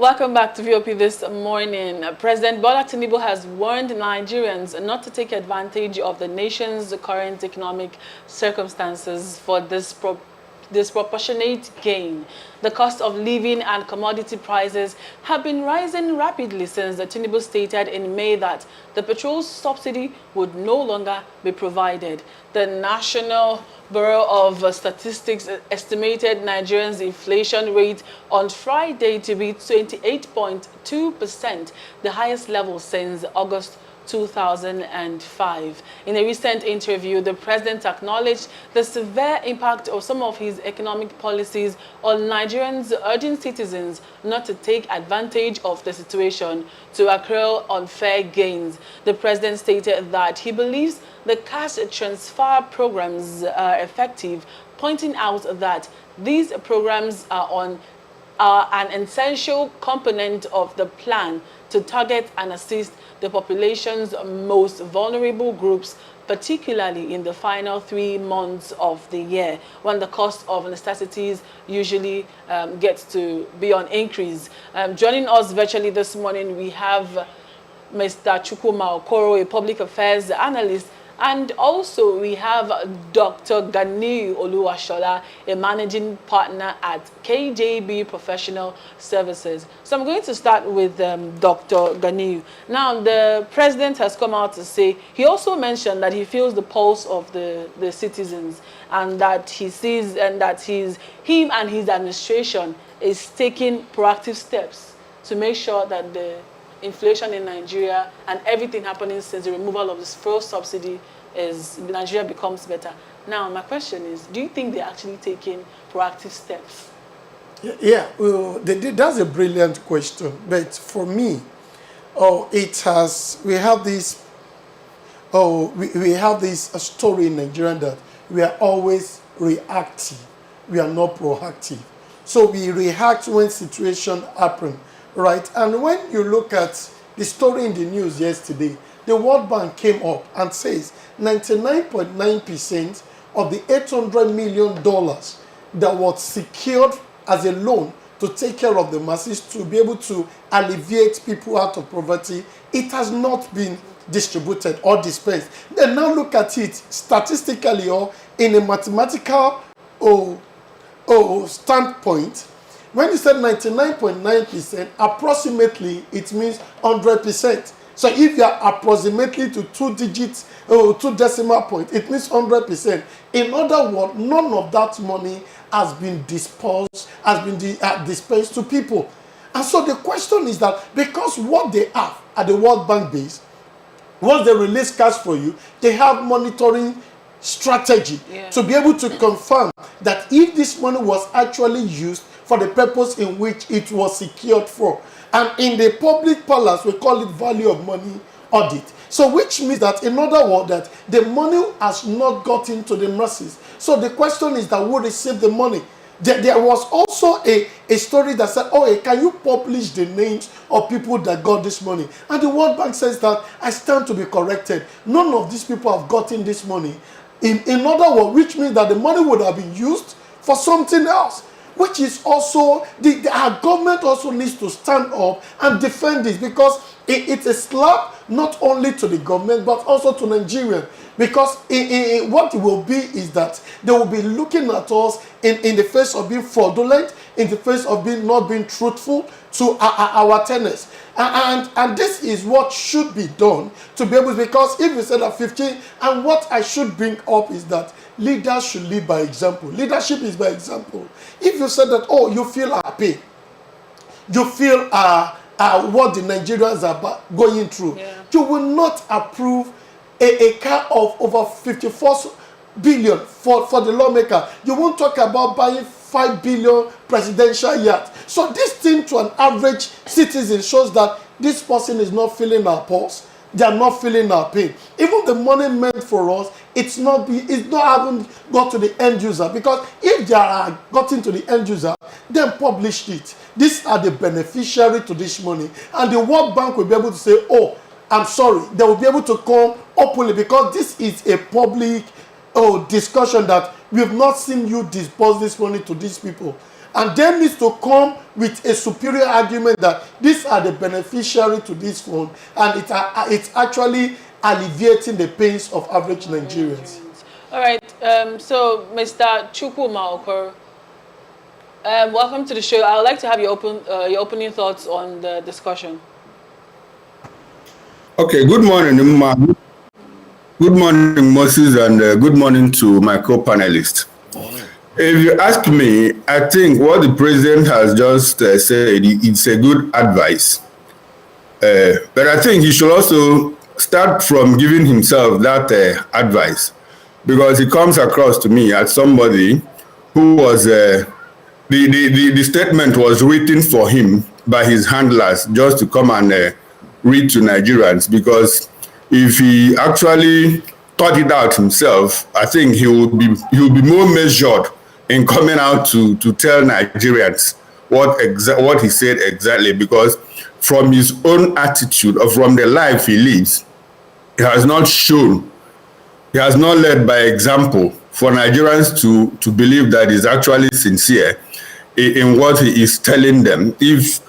Welcome back to VOP this morning. President Bola Tinubu has warned Nigerians not to take advantage of the nation's current economic circumstances for disproportionate gain. The cost of living and commodity prices have been rising rapidly since the Tinubu stated in May that the petrol subsidy would no longer be provided. The National Bureau of Statistics estimated Nigerians' inflation rate on Friday to be 28.2%, the highest level since August 2005. In a recent interview, the president acknowledged the severe impact of some of his economic policies on Nigerians, urging citizens not to take advantage of the situation to accrue unfair gains. The president stated that he believes the cash transfer programs are effective, pointing out that these programs are an essential component of the plan to target and assist the population's most vulnerable groups, particularly in the final 3 months of the year, when the cost of necessities usually gets to be on increase. Joining us virtually this morning, we have Mr. Chukwuma Okoro, a public affairs analyst, and also we have Dr. Ganiyu Oluwashola, a managing partner at KJB Professional Services. So I'm going to start with Dr. Ganiyu. Now, the president has come out to say, he also mentioned that he feels the pulse of the citizens, and that he sees and that him and his administration is taking proactive steps to make sure that the inflation in Nigeria and everything happening since the removal of this fuel subsidy Nigeria becomes better. Now, my question is, do you think they're actually taking proactive steps? Yeah, well, that's a brilliant question. But for me, we have this story in Nigeria that we are always reactive. We are not proactive. So we react when situation happen. Right, and when you look at the story in the news yesterday, the World Bank came up and says 99.9% of the $800 million that was secured as a loan to take care of the masses, to be able to alleviate people out of poverty, it has not been distributed or dispensed. Then now look at it statistically or in a mathematical standpoint. When you said 99.9%, approximately, it means 100%. So if you are approximately to 2 digits, 2 decimal points, it means 100%. In other words, none of that money has been dispensed to people. And so the question is that because what they have at the World Bank base, once they release cash for you, they have monitoring strategy to be able to confirm that if this money was actually used for the purpose in which it was secured for. And in the public palace, we call it value of money audit. So which means that, in other words, that the money has not gotten to the masses. So the question is that who received the money? There was also a story that said, can you publish the names of people that got this money? And the World Bank says that I stand to be corrected. None of these people have gotten this money. In other words, which means that the money would have been used for something else. Which is also, our government also needs to stand up and defend this, because it's a slap not only to the government but also to Nigeria. Because what it will be is that they will be looking at us in the face of being fraudulent, in the face of not being truthful to our tenants. And this is what should be done to be able, because if you said that 15, and what I should bring up is that leaders should lead by example. Leadership is by example. If you said that, you feel happy, you feel what the Nigerians are going through, you will not approve a car of over 54 billion for the lawmaker. You won't talk about buying 5 billion presidential yacht. So this thing to an average citizen shows that this person is not feeling our pulse. They are not feeling our pain. Even the money meant for us, it's not having got to the end user. Because if they are gotten to the end user, then publish it. These are the beneficiary to this money. And the World Bank will be able to say, I'm sorry. They will be able to come openly, because this is a public discussion that we have not seen you disburse this money to these people. And they need to come with a superior argument that these are the beneficiary to this fund, and it's actually alleviating the pains of average Nigerians. All right. So, Mr. Chukwuma Okoro, welcome to the show. I would like to have your opening thoughts on the discussion. Okay. Good morning, Umma. Good morning, Moses, and good morning to my co-panelists. If you ask me, I think what the president has just said, it's a good advice. But I think he should also start from giving himself that advice, because he comes across to me as somebody who was, the statement was written for him by his handlers just to come and read to Nigerians, because if he actually thought it out himself, I think he will be more measured in coming out to tell Nigerians what he said exactly, because from his own attitude or from the life he lives, he has not shown, he has not led by example for Nigerians to believe that he's actually sincere in what he is telling them. If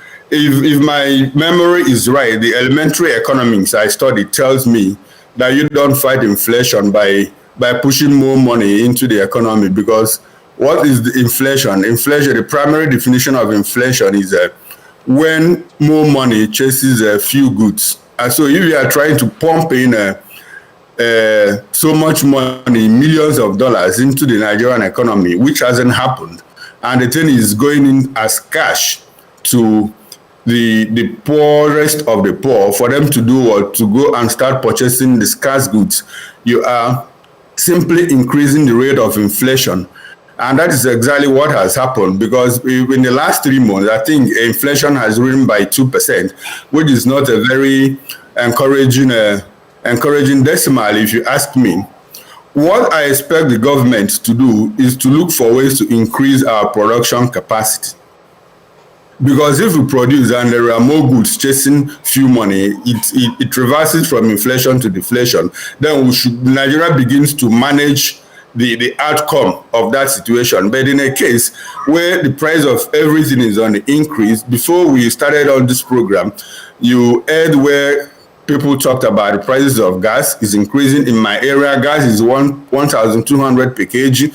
my memory is right, the elementary economics I studied tells me that you don't fight inflation by pushing more money into the economy, because what is the inflation? Inflation, the primary definition of inflation is when more money chases a few goods. And so if you are trying to pump in so much money, millions of dollars into the Nigerian economy, which hasn't happened, and the thing is going in as cash to the poorest of the poor for them to do what? To go and start purchasing the scarce goods, you are simply increasing the rate of inflation. And that is exactly what has happened, because in the last 3 months, I think inflation has risen by 2%, which is not a very encouraging decimal, if you ask me. What I expect the government to do is to look for ways to increase our production capacity. Because if we produce and there are more goods chasing few money, it reverses from inflation to deflation. Then Nigeria begins to manage the outcome of that situation. But in a case where the price of everything is on the increase, before we started on this program, you heard where people talked about the prices of gas is increasing. In my area, gas is 1,200 per kg.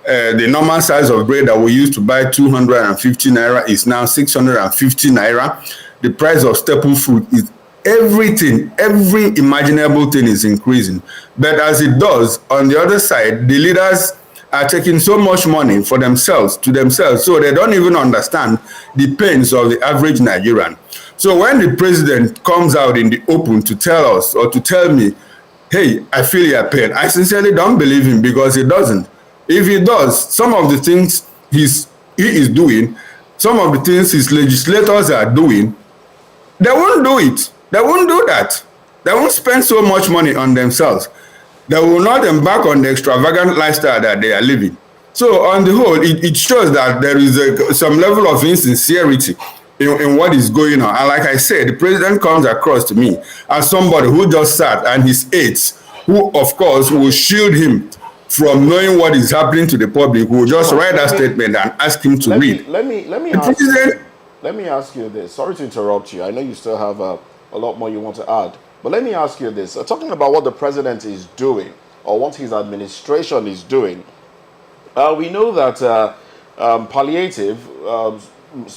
The normal size of bread that we used to buy 250 naira is now 650 naira. The price of staple food is everything, every imaginable thing is increasing. But as it does, on the other side, the leaders are taking so much money for themselves, so they don't even understand the pains of the average Nigerian. So when the president comes out in the open to tell us or to tell me, hey, I feel your pain, I sincerely don't believe him, because he doesn't. If he does, some of the things he is doing, some of the things his legislators are doing, they won't do it. They won't do that. They won't spend so much money on themselves. They will not embark on the extravagant lifestyle that they are living. So on the whole, it shows that there is some level of insincerity in what is going on. And like I said, the president comes across to me as somebody who just sat, and his aides, who of course will shield him from knowing what is happening to the public, will just write that statement and ask him to read. Let me ask you this. Sorry to interrupt you. I know you still have a lot more you want to add. But let me ask you this. Talking about what the president is doing, or what his administration is doing, we know that palliative,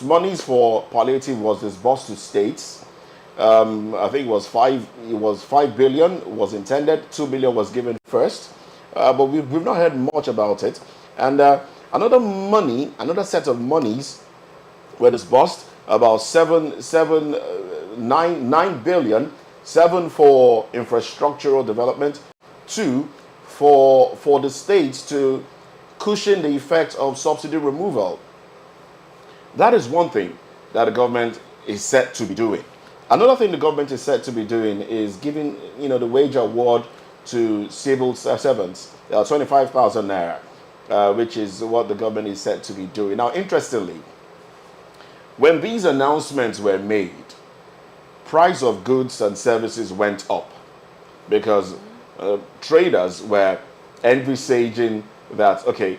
monies for palliative was disbursed to states. I think it was 5 billion was intended, 2 billion was given first. But we've not heard much about it. And another set of monies were disbursed, about 9 billion, 7 for infrastructural development, 2 for the states to cushion the effect of subsidy removal. That is one thing that the government is set to be doing. Another thing the government is set to be doing is giving, the wage award to civil servants, 25,000 naira, which is what the government is set to be doing. Now, interestingly, when these announcements were made, price of goods and services went up, because traders were envisaging that, okay,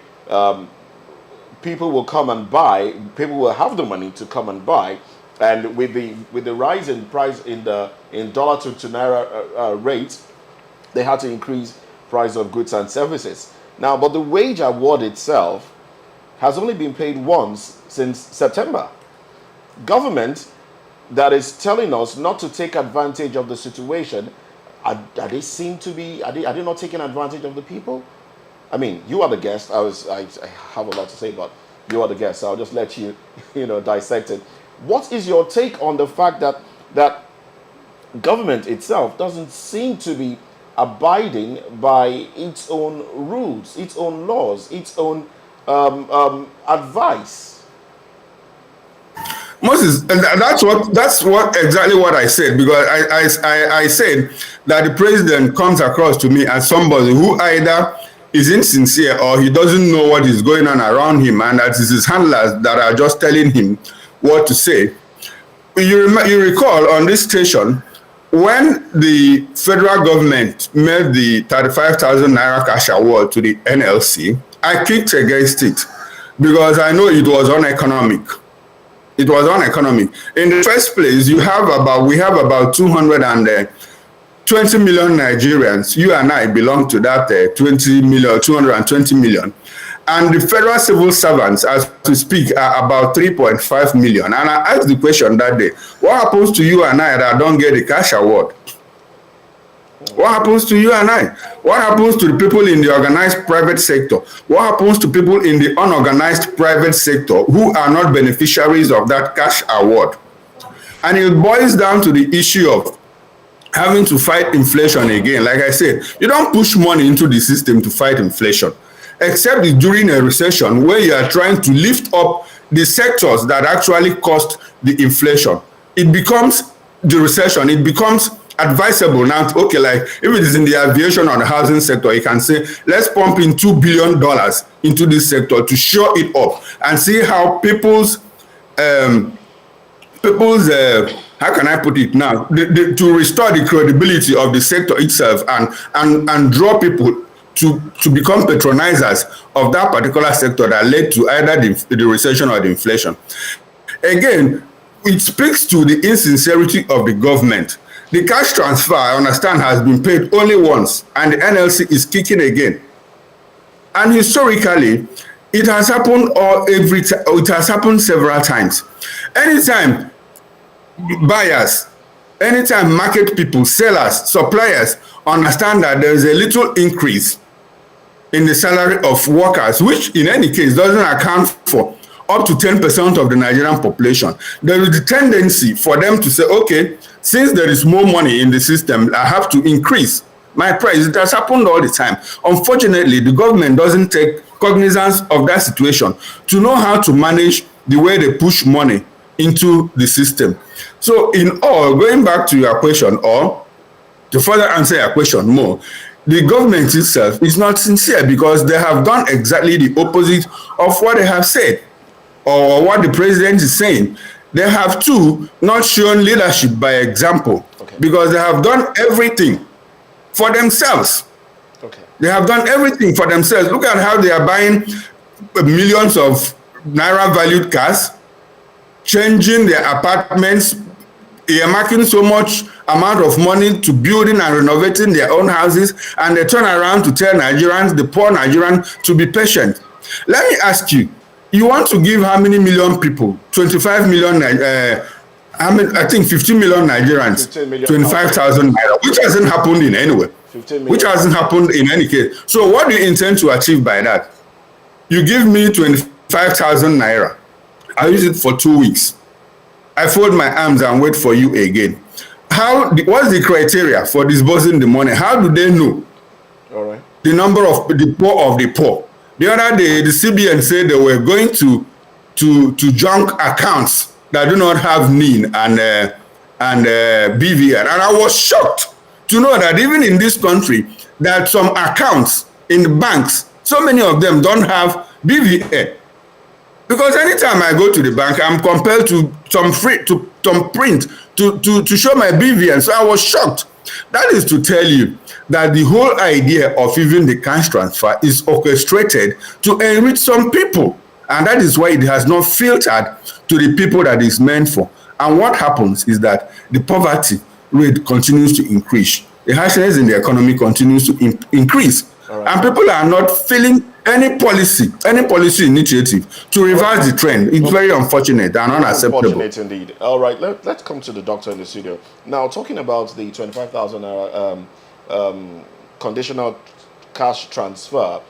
people will come and buy. People will have the money to come and buy, and with the rise in price in dollar to naira rate, they had to increase price of goods and services. Now, but the wage award itself has only been paid once since September. Government that is telling us not to take advantage of the situation, are they not taking advantage of the people? I mean, you are the guest. I have a lot to say, but you are the guest, so I'll just let you, dissect it. What is your take on the fact that government itself doesn't seem to be abiding by its own rules, its own laws, its own advice? Moses, and that's what exactly what I said, because I said that the president comes across to me as somebody who either is insincere or he doesn't know what is going on around him, and that is his handlers that are just telling him what to say. You recall on this station, when the federal government made the 35,000 naira cash award to the NLC, I kicked against it because I know it was uneconomic. It was uneconomic. In the first place, we have about 220 million Nigerians. You and I belong to that 220 million. And the federal civil servants, as we speak, are about 3.5 million. And I asked the question that day, what happens to you and I that don't get the cash award? What happens to you and I? What happens to the people in the organized private sector? What happens to people in the unorganized private sector who are not beneficiaries of that cash award? And it boils down to the issue of having to fight inflation again. Like I said, you don't push money into the system to fight inflation, except during a recession where you are trying to lift up the sectors that actually caused the inflation. It becomes the recession, it becomes advisable now to, okay, like if it is in the aviation or the housing sector, you can say, let's pump in $2 billion into this sector to shore it up and see how people's how can I put it now, to restore the credibility of the sector itself and draw people to become patronizers of that particular sector that led to either the recession or the inflation. Again, it speaks to the insincerity of the government. The cash transfer, I understand, has been paid only once, and the NLC is kicking again. And historically, it has happened it has happened several times. Anytime buyers, anytime market people, sellers, suppliers understand that there is a little increase in the salary of workers, which in any case doesn't account for up to 10% of the Nigerian population, there is the tendency for them to say, okay, since there is more money in the system, I have to increase my price. It has happened all the time. Unfortunately, the government doesn't take cognizance of that situation to know how to manage the way they push money into the system. So in all, going back to your question, or to further answer your question more, the government itself is not sincere because they have done exactly the opposite of what they have said or what the president is saying. They have too not shown leadership by example, because they have done everything for themselves. They have done everything for themselves. Look at how they are buying millions of naira valued cars, changing their apartments, earmarking so much amount of money to building and renovating their own houses, and they turn around to tell Nigerians, the poor Nigerians, to be patient. Let me ask you, you want to give how many million people? 25 million, I think 15 million Nigerians, 25,000 naira, which hasn't happened in any way. Which hasn't happened in any case. So what do you intend to achieve by that? You give me 25,000 naira. I use it for 2 weeks. I fold my arms and wait for you again. What's the criteria for disbursing the money? How do they know the number of the poor? The other day, the CBN said they were going to junk accounts that do not have NIN and BVN. And I was shocked to know that even in this country, that some accounts in the banks, so many of them don't have BVN. Because anytime I go to the bank, I'm compelled to print to show my BVN. So I was shocked. That is to tell you that the whole idea of even the cash transfer is orchestrated to enrich some people. And that is why it has not filtered to the people that it's meant for. And what happens is that the poverty rate continues to increase. The harshness in the economy continues to increase. Right. And people are not feeling any policy initiative to reverse the trend. It's very unfortunate and unacceptable. Unfortunate indeed. All right, let's come to the doctor in the studio. Now, talking about the 25,000 conditional cash transfer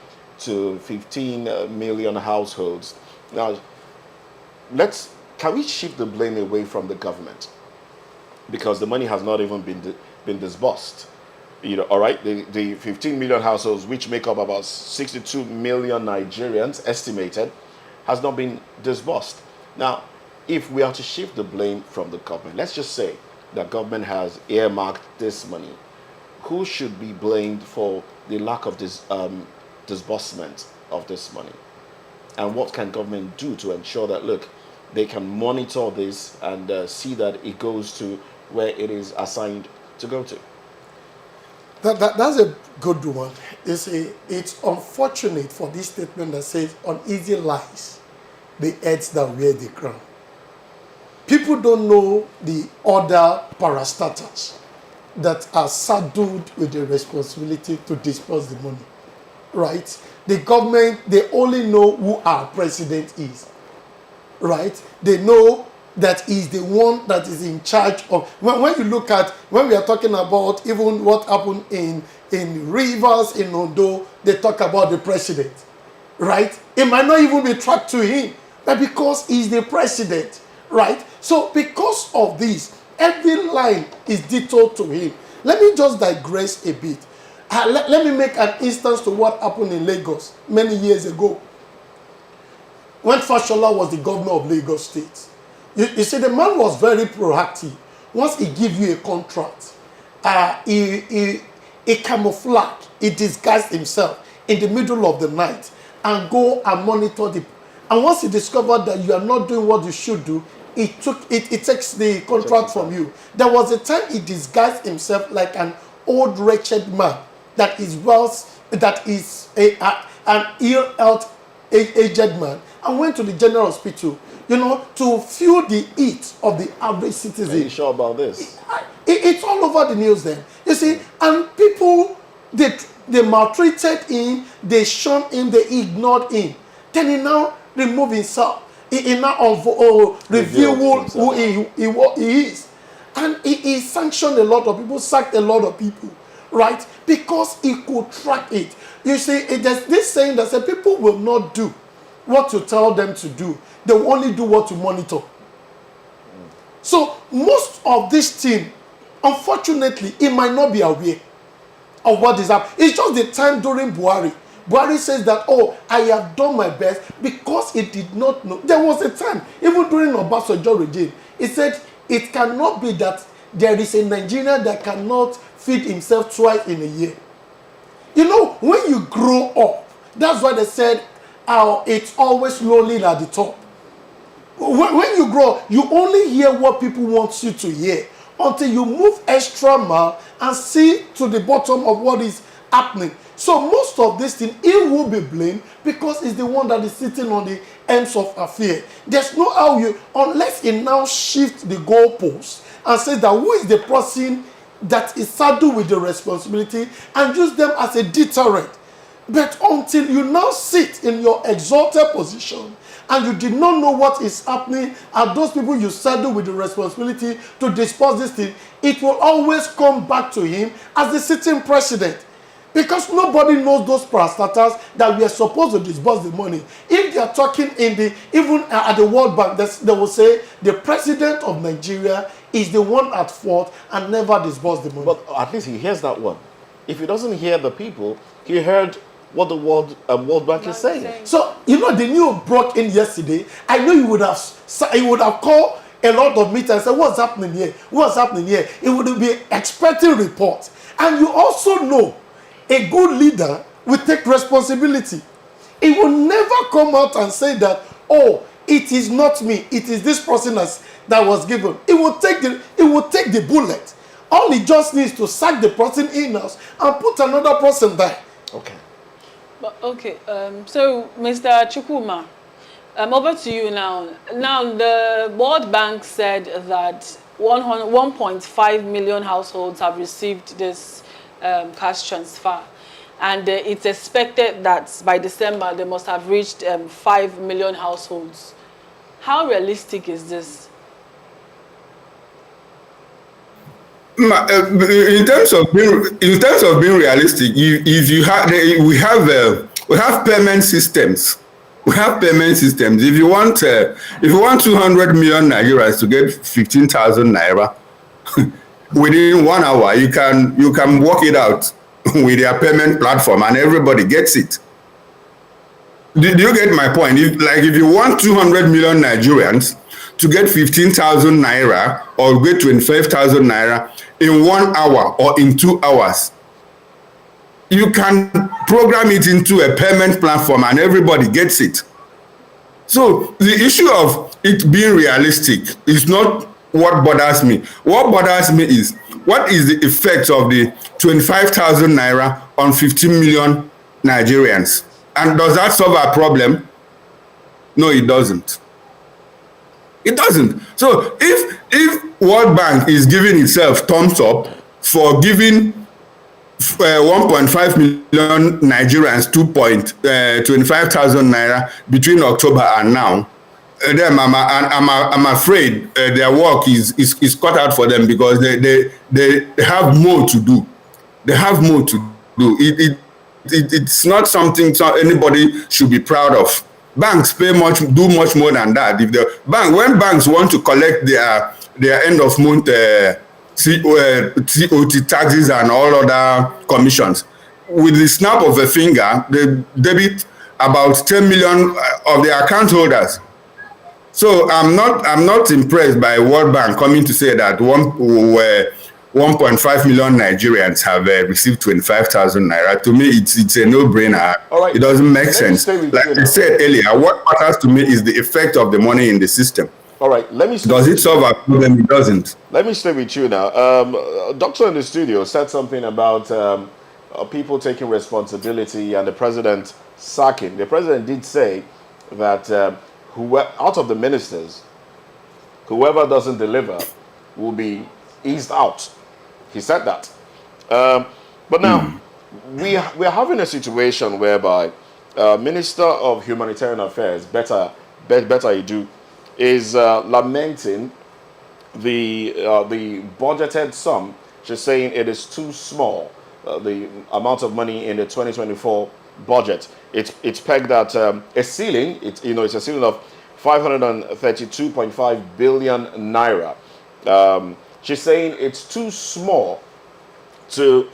to 15 million households. Now, can we shift the blame away from the government? Because the money has not even been disbursed. All right, the 15 million households, which make up about 62 million Nigerians estimated, has not been disbursed. Now, if we are to shift the blame from the government, let's just say the government has earmarked this money. Who should be blamed for the lack of this disbursement of this money? And what can government do to ensure that, look, they can monitor this and see that it goes to where it is assigned to go to? That's a good one. It's unfortunate for this statement that says, on easy lies, the heads that wear the crown. People don't know the other parastatals that are saddled with the responsibility to disperse the money, right? The government, they only know who our president is, right? They know that he's the one that is in charge of, when you look at, when we are talking about even what happened in Rivers, in Ondo, they talk about the president, right? It might not even be tracked to him, but because he's the president, right? So because of this, every line is detailed to him. Let me just digress a bit. Let me make an instance to what happened in Lagos many years ago, when Fashola was the governor of Lagos State. You see, the man was very proactive. Once he gives you a contract, he camouflaged, he disguised himself in the middle of the night and go and monitor the. And once he discovered that you are not doing what you should do, it takes the contract from you. There was a time he disguised himself like an old wretched man that is an ill health aged man, and went to the general hospital, to feel the heat of the average citizen. Are you sure about this? It's all over the news then. You see, and people, they maltreated him, they shunned him, they ignored him. Then he now removed himself. He now revealed who he is. And he sanctioned a lot of people, sacked a lot of people, right? Because he could track it. You see, there's this saying that says people will not do what you tell them to do. They will only do what you monitor. So most of this team, unfortunately, it might not be aware of what is happening. It's just the time during Buhari. Buhari says that, I have done my best, because he did not know. There was a time, even during Obasanjo regime, he said it cannot be that there is a Nigerian that cannot feed himself twice in a year. When you grow up, that's why they said, it's always lonely at the top. When you grow, you only hear what people want you to hear until you move extra mile and see to the bottom of what is happening. So most of this thing, he will be blamed because he's the one that is sitting on the ends of affair. There's no how unless he now shifts the goalposts and says that who is the person that is saddled with the responsibility and use them as a deterrent. But until you now sit in your exalted position and you did not know what is happening, and those people you saddle with the responsibility to dispose this thing, it will always come back to him as the sitting president. Because nobody knows those parastatals that we are supposed to disburse the money. If they are talking even at the World Bank, they will say the president of Nigeria is the one at fault and never disburse the money. But at least he hears that one. If he doesn't hear the people, he heard what the World Bank is saying. So, the news broke in yesterday. I know you would have called a lot of meetings and said, what's happening here? What's happening here? It would be expecting reports. And you also know a good leader will take responsibility. He will never come out and say that, it is not me, it is this person that was given. It will take the bullet. All he just needs to sack the person in-house and put another person there. Okay. But okay, so Mr. Chukwuma, Over to you now. Now, the World Bank said that 1.5 million households have received this cash transfer. And it's expected that by December, they must have reached 5 million households. How realistic is this? In terms of being realistic, if you have we have payment systems. We have payment systems. If you want 200 million Nigerians to get 15,000 naira within 1 hour, you can work it out with their payment platform, and everybody gets it. Do you get my point? If you want 200 million Nigerians to get 15,000 naira or get 25,000 naira in 1 hour or in 2 hours, you can program it into a payment platform and everybody gets it. So the issue of it being realistic is not what bothers me. What bothers me is, what is the effect of the 25,000 naira on 15 million Nigerians? And does that solve our problem? No, it doesn't. It doesn't. So if World Bank is giving itself thumbs up for giving 1.5 million Nigerians 25,000 naira between October and now, then I'm afraid their work is cut out for them, because they have more to do. They have more to do. It's not something anybody should be proud of. Banks do much more than that. When banks want to collect their end of month COT taxes and all other commissions, with the snap of a finger, they debit about 10 million of their account holders. So I'm not impressed by World Bank coming to say that 1.5 million Nigerians have received 25,000 naira. To me, it's a no-brainer. All right. It doesn't make sense. Like I said earlier, what matters to me is the effect of the money in the system. All right, does it solve our problem? It doesn't. Let me stay with you now. Doctor in the studio said something about people taking responsibility and the president sacking. The president did say that out of the ministers, whoever doesn't deliver will be eased out. He said that. But now, we are having a situation whereby Minister of Humanitarian Affairs, Betta Idu, is lamenting the budgeted sum. She's saying it is too small, the amount of money in the 2024 budget. It's pegged at a ceiling. It's a ceiling of 532.5 billion naira. She's saying it's too small to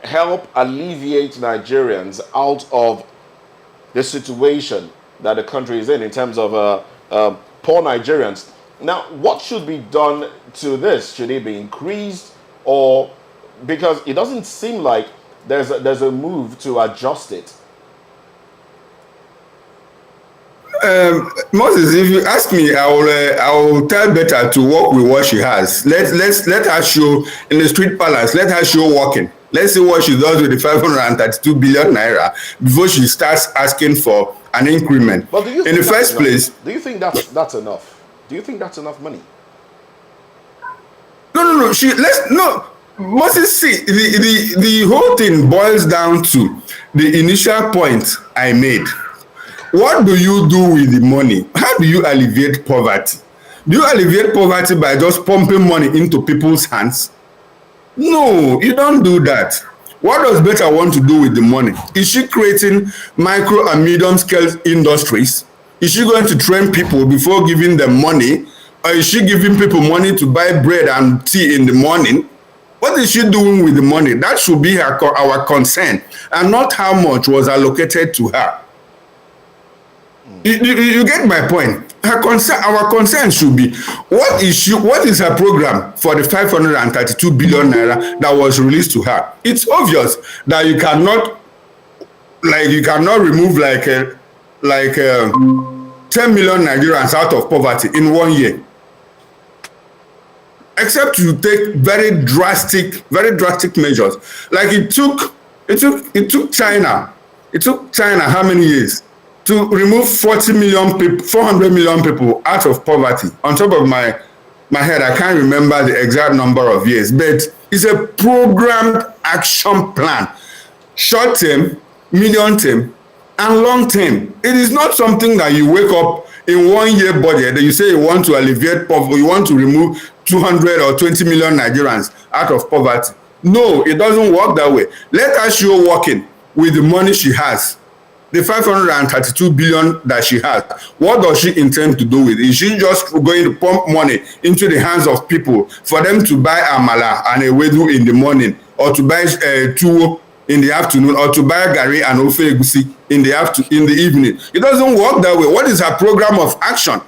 help alleviate Nigerians out of the situation that the country is in terms of poor Nigerians. Now, what should be done to this? Should it be increased, or because it doesn't seem like there's a move to adjust it? Moses, if you ask me, I will tell Betta to work with what she has. Let her show in the street palace. Let her show working. Let's see what she does with the 532 billion naira before she starts asking for an increment. But in the first place, do you think that's enough? Do you think that's enough money? No. Moses, see, the whole thing boils down to the initial point I made. What do you do with the money? How do you alleviate poverty? Do you alleviate poverty by just pumping money into people's hands? No, you don't do that. What does Betta want to do with the money? Is she creating micro and medium scale industries? Is she going to train people before giving them money? Or is she giving people money to buy bread and tea in the morning? What is she doing with the money? That should be our concern, and not how much was allocated to her. You get my point? Our concern should be, what is her program for the 532 billion naira that was released to her? It's obvious that you cannot remove 10 million Nigerians out of poverty in 1 year, except you take very drastic measures. Like it took China how many years to remove 40 million people, 400 million people out of poverty. On top of my head, I can't remember the exact number of years, but it's a programmed action plan. Short term, medium term, and long term. It is not something that you wake up in 1 year budget that you say you want to alleviate poverty, you want to remove 200 or 20 million Nigerians out of poverty. No, it doesn't work that way. Let her show working with the money she has. The 532 billion that she has, what does she intend to do with it? Is she just going to pump money into the hands of people for them to buy amala and ewedu in the morning, or to buy tuwo in the afternoon, or to buy gari and ofe egusi in the evening? It doesn't work that way. What is her program of action?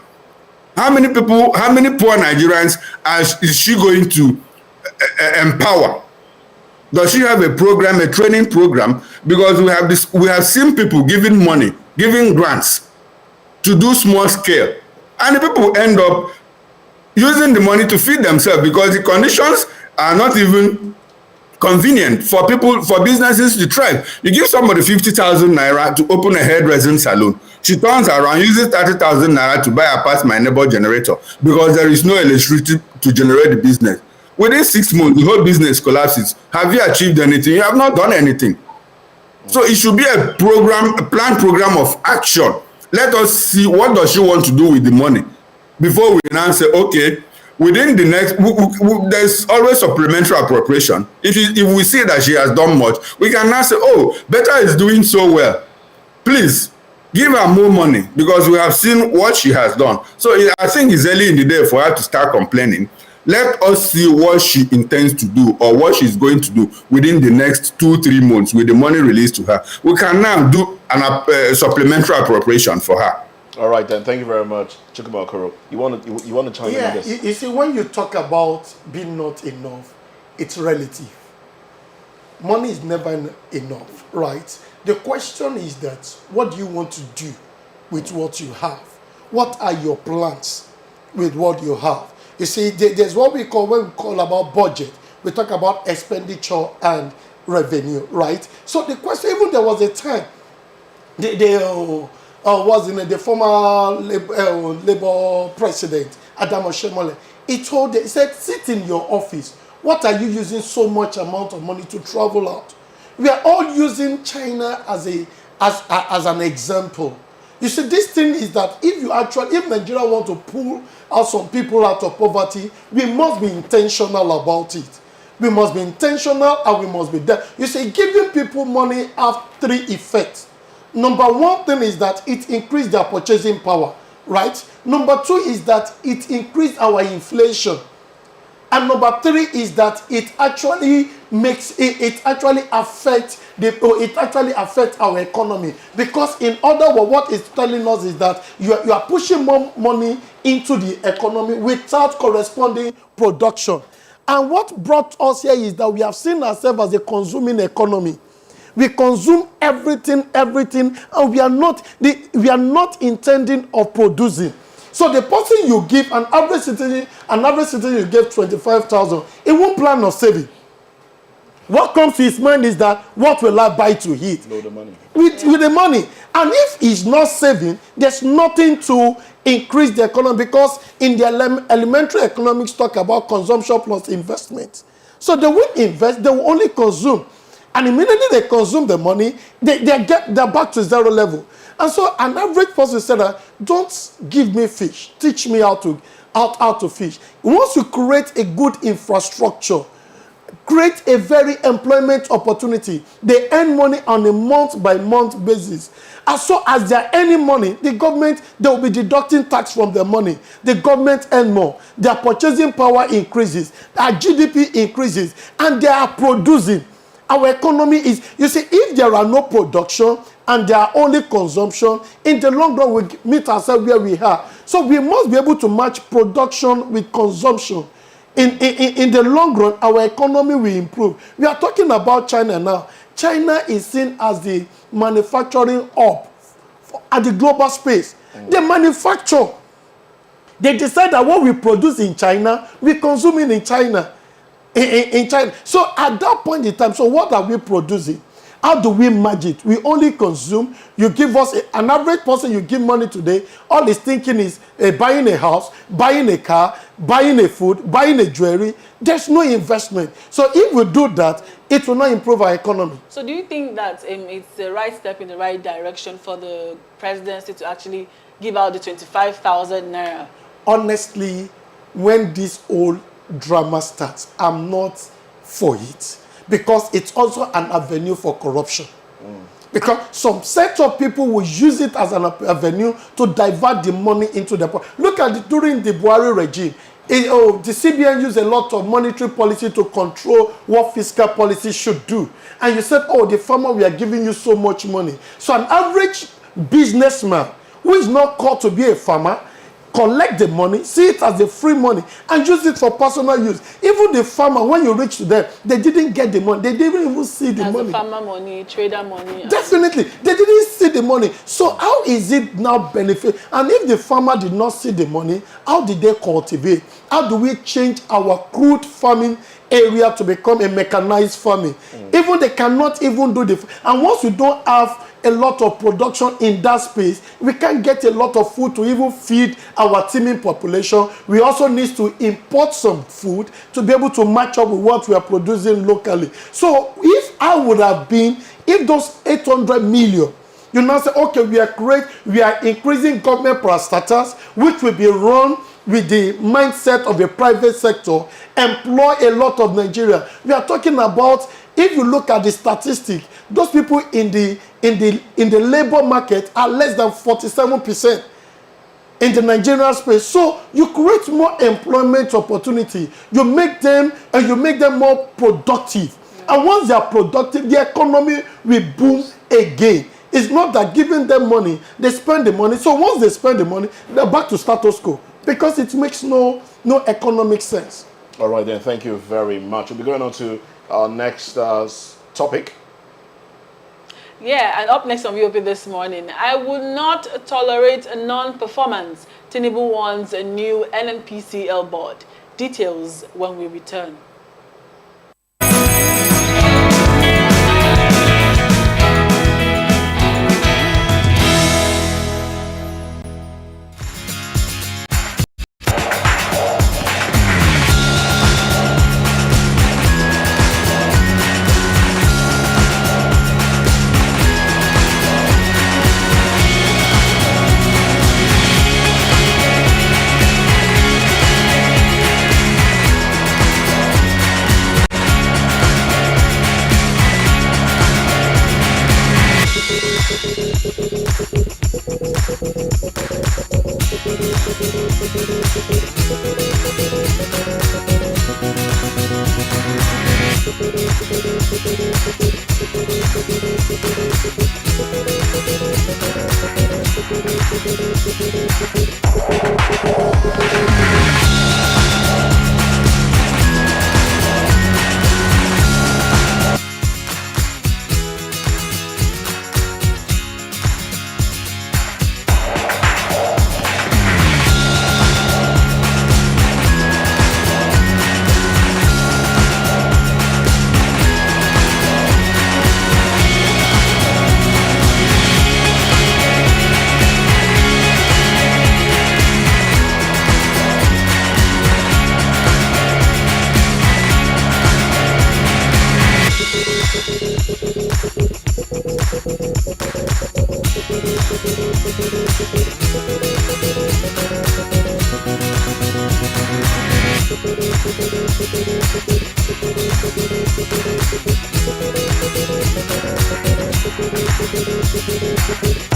How many people, how many poor Nigerians is she going to empower? Does she have a program, a training program? Because we have seen people giving money, giving grants to do small scale, and the people end up using the money to feed themselves because the conditions are not even convenient for people, for businesses to thrive. You give somebody 50,000 naira to open a hairdressing salon. She turns around, uses 30,000 naira to buy a pass my neighbor generator because there is no electricity to generate the business. Within 6 months, the whole business collapses. Have you achieved anything? You have not done anything. So it should be a program, a planned program of action. Let us see what does she want to do with the money before we now say, okay, within the next, there's always supplementary appropriation. If we see that she has done much, we can now say, oh, Beta is doing so well. Please give her more money because we have seen what she has done. So I think it's early in the day for her to start complaining. Let us see what she intends to do or what she's going to do within the next 2-3 months with the money released to her. We can now do a supplementary appropriation for her. All right, then. Thank you very much, Chukwuma Okoro. You want to chime in on this? You see, when you talk about being not enough, it's relative. Money is never enough, right? The question is that what do you want to do with what you have? What are your plans with what you have? You see, there's what we call about budget. We talk about expenditure and revenue, right? So the question, even there was a time, the former Labour president, Adam Oshemole, he said, sit in your office. What are you using so much amount of money to travel out? We are all using China as an example. You see, this thing is that if Nigeria want to pull out some people out of poverty, we must be intentional about it. We must be intentional and we must be there. You see, giving people money have 3 effects. Number 1 thing is that it increased their purchasing power, right? Number 2 is that it increased our inflation. And number 3 is that it actually affects our economy, because in other words, what it's telling us is that you are pushing more money into the economy without corresponding production. And what brought us here is that we have seen ourselves as a consuming economy. We consume everything, and we are not intending of producing. So the person you give, an average citizen you give 25,000, it won't plan on saving. What comes to his mind is that, what will I buy to eat? Load the money. With the money. And if he's not saving, there's nothing to increase the economy, because in the elementary economics talk about consumption plus investment. So they won't invest, they will only consume. And immediately they consume the money, they're back to zero level. And so an average person said that, don't give me fish, teach me how to fish. Once you create a good infrastructure, create a very employment opportunity, they earn money on a month-by-month basis. As so as they are earning money, the government, they will be deducting tax from their money. The government earn more. Their purchasing power increases. Their GDP increases. And they are producing. Our economy is, you see, if there are no production and there are only consumption, in the long run we meet ourselves where we are. So we must be able to match production with consumption. In the long run, our economy will improve. We are talking about China now. China is seen as the manufacturing hub at the global space. They manufacture. They decide that what we produce in China, we consume it in China. In China. So at that point in time, so what are we producing? How do we manage it? We only consume. You give us an average person, you give money today, all he's thinking is buying a house, buying a car, buying a food, buying a jewelry. There's no investment. So if we do that, it will not improve our economy. So do you think that it's the right step in the right direction for the presidency to actually give out the 25,000 naira? Honestly, when this whole drama starts, I'm not for it, because it's also an avenue for corruption. Because some set of people will use it as an avenue to divert the money into the poor. Look at it during the Buhari regime. The CBN used a lot of monetary policy to control what fiscal policy should do. And you said, oh, the farmer, we are giving you so much money. So an average businessman who is not called to be a farmer, collect the money, see it as a free money, and use it for personal use. Even the farmer, when you reach to them, they didn't get the money. They didn't even see the money. As farmer money, trader money. Definitely. They didn't see the money. So how is it now benefit? And if the farmer did not see the money, how did they cultivate? How do we change our crude farming area to become a mechanized farming? Even they cannot even do the... And once we don't have a lot of production in that space, we can't get a lot of food to even feed our teeming population. We also need to import some food to be able to match up with what we are producing locally. So if I would have been, if those 800 million, you now say, okay, we are increasing government parastatals, which will be run with the mindset of the private sector, employ a lot of Nigerians. We are talking about, if you look at the statistic, those people in the labor market are less than 47% in the Nigerian space. So you create more employment opportunity. You make them more productive. And once they are productive, the economy will boom again. It's not that giving them money, they spend the money. So once they spend the money, they're back to status quo, because it makes no economic sense. All right, then. Thank you very much. We'll be going on to our next topic. Yeah, and up next on VOP this morning, I would not tolerate a non-performance. Tinubu wants a new NNPCL board. Details when we return. Thank you.